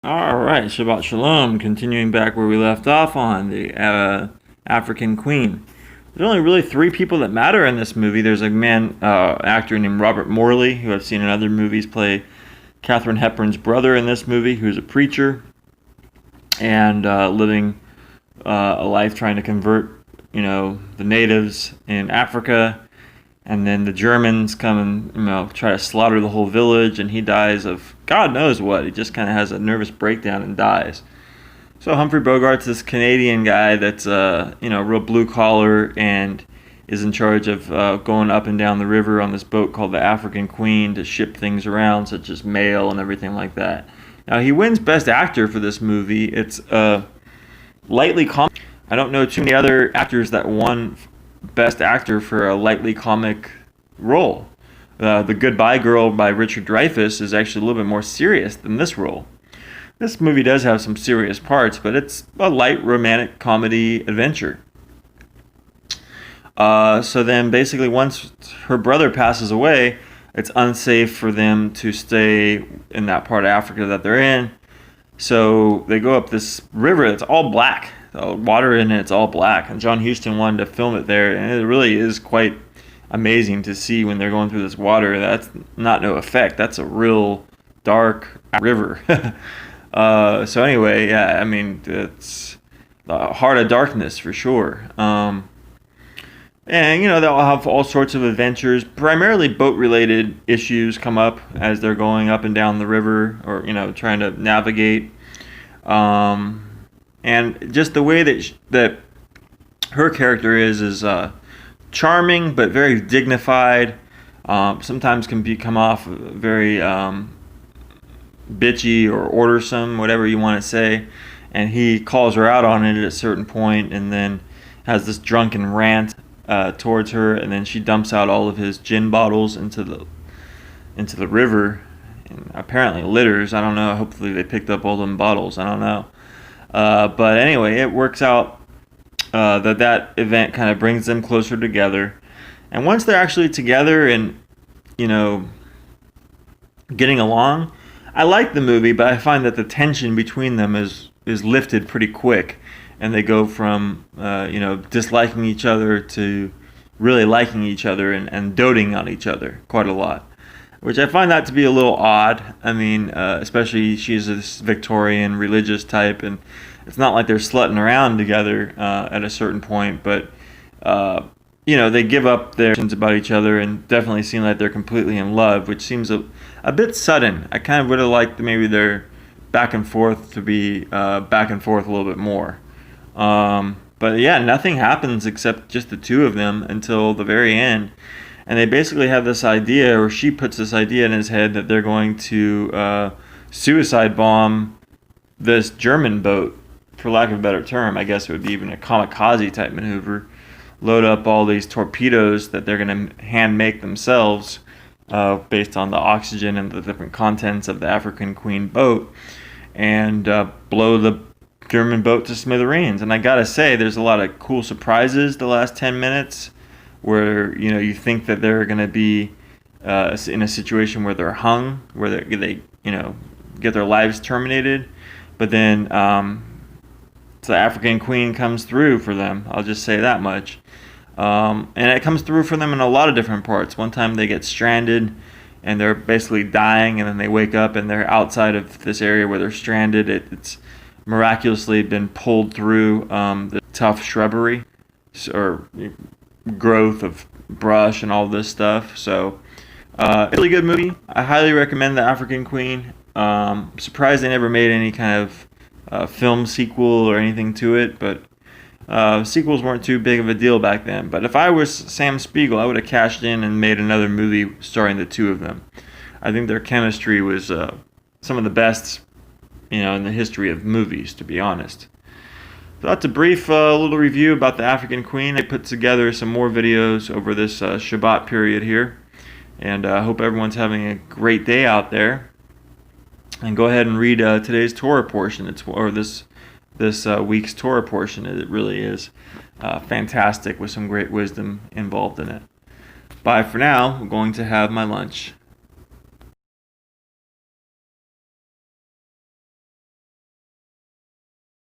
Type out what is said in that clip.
All right, Shabbat Shalom. Continuing back where we left off on the African Queen. There's only really three people that matter in this movie. There's a actor named Robert Morley, who I've seen in other movies play Katharine Hepburn's brother in this movie, who's a preacher and living a life trying to convert, the natives in Africa. And then the Germans come and try to slaughter the whole village, and he dies of God knows what. He just kind of has a nervous breakdown and dies. So Humphrey Bogart's this Canadian guy that's real blue collar and is in charge of going up and down the river on this boat called the African Queen to ship things around, such as mail and everything like that. Now he wins Best Actor for this movie. It's lightly comic. I don't know too many other actors that won Best Actor for a lightly comic role. The Goodbye Girl by Richard Dreyfuss is actually a little bit more serious than this role. This movie does have some serious parts, but it's a light romantic comedy adventure. So then basically once her brother passes away, it's unsafe for them to stay in that part of Africa that they're in. So they go up this river that's all black. The water in it's all black, and John Huston wanted to film it there, and it really is quite amazing to see when they're going through this water. That's not no effect. That's a real dark river. So anyway, yeah, I mean, it's the heart of darkness for sure. And they'll have all sorts of adventures. Primarily boat-related issues come up as they're going up and down the river, or trying to navigate. And just the way that her character is charming but very dignified. Sometimes can come off very bitchy or ordersome, whatever you want to say. And he calls her out on it at a certain point, and then has this drunken rant towards her, and then she dumps out all of his gin bottles into the river, and apparently litters. I don't know. Hopefully they picked up all them bottles. I don't know. But anyway, it works out that event kind of brings them closer together. And once they're actually together and, getting along, I like the movie, but I find that the tension between them is lifted pretty quick. And they go from, disliking each other to really liking each other and doting on each other quite a lot. Which I find that to be a little odd. I mean, especially she's this Victorian religious type, and it's not like they're slutting around together at a certain point, but they give up their emotions about each other and definitely seem like they're completely in love, which seems a bit sudden. I kind of would have liked maybe their back and forth to be back and forth a little bit more. But yeah, nothing happens except just the two of them until the very end. And they basically have this idea, or she puts this idea in his head, that they're going to suicide bomb this German boat, for lack of a better term. I guess it would be even a kamikaze type maneuver. Load up all these torpedoes that they're going to hand make themselves based on the oxygen and the different contents of the African Queen boat, and blow the German boat to smithereens. And I gotta say, there's a lot of cool surprises the last 10 minutes where you think that they're going to be in a situation where they're hung, where they get their lives terminated, but then the African Queen comes through for them. I'll just say that much. And it comes through for them in a lot of different parts. One time they get stranded and they're basically dying, and then they wake up and they're outside of this area where they're stranded. It's miraculously been pulled through the tough shrubbery or growth of brush and all this stuff. So it's a really good movie. I highly recommend The African Queen. Surprised they never made any kind of film sequel or anything to it, but sequels weren't too big of a deal back then. But if I was Sam Spiegel, I would have cashed in and made another movie starring the two of them. I think their chemistry was some of the best in the history of movies, to be honest. So that's a brief little review about the African Queen. I put together some more videos over this Shabbat period here, and I hope everyone's having a great day out there. And go ahead and read today's Torah portion. This week's Torah portion. It really is fantastic with some great wisdom involved in it. Bye for now. I'm going to have my lunch.